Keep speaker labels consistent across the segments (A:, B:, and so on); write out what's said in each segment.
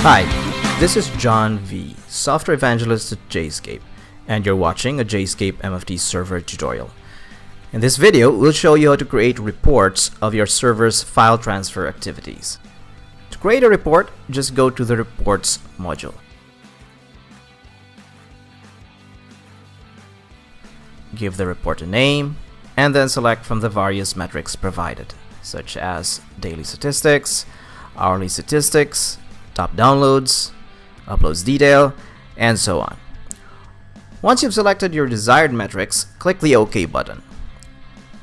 A: Hi, this is John V, Software Evangelist at JSCAPE, and you're watching a JSCAPE MFT Server tutorial. In this video, we'll show you how to create reports of your server's file transfer activities. To create a report, just go to the Reports module. Give the report a name, and then select from the various metrics provided, such as daily statistics, hourly statistics, top downloads, uploads detail, and so on. Once you've selected your desired metrics, click the OK button.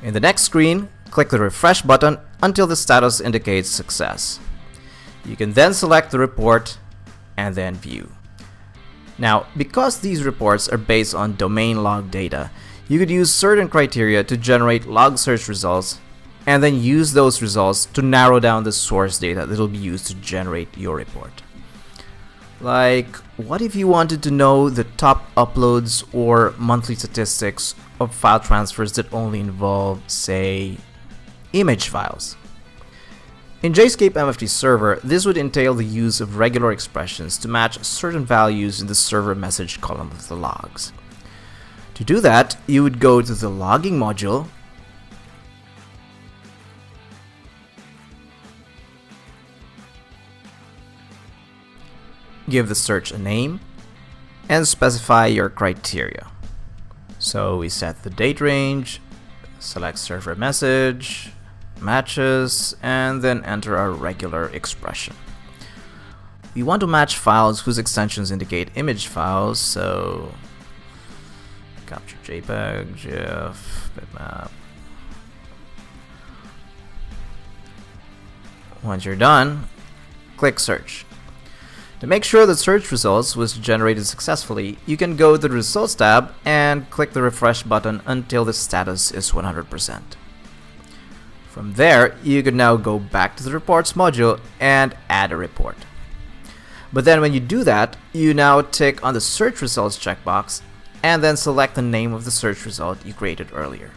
A: In the next screen, click the Refresh button until the status indicates success. You can then select the report and then View. Now, because these reports are based on domain log data, you could use certain criteria to generate log search results and then use those results to narrow down the source data that will be used to generate your report. Like, what if you wanted to know the top uploads or monthly statistics of file transfers that only involve, say, image files? In JSCAPE MFT Server, this would entail the use of regular expressions to match certain values in the server message column of the logs. To do that, you would go to the Logging module, give the search a name, and specify your criteria. So we set the date range, select server message, matches, and then enter our regular expression. We want to match files whose extensions indicate image files, so capture JPEG, GIF, bitmap. Once you're done, click search. To make sure that search results was generated successfully, you can go to the Results tab and click the Refresh button until the status is 100%. From there, you can now go back to the Reports module and add a report. But then when you do that, you now tick on the Search Results checkbox and then select the name of the search result you created earlier.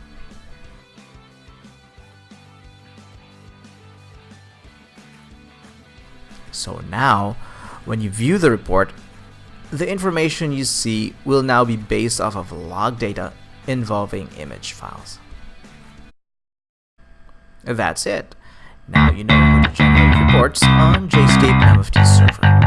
A: So now, when you view the report, the information you see will now be based off of log data involving image files. That's it. Now you know how to generate reports on JSCAPE MFT Server.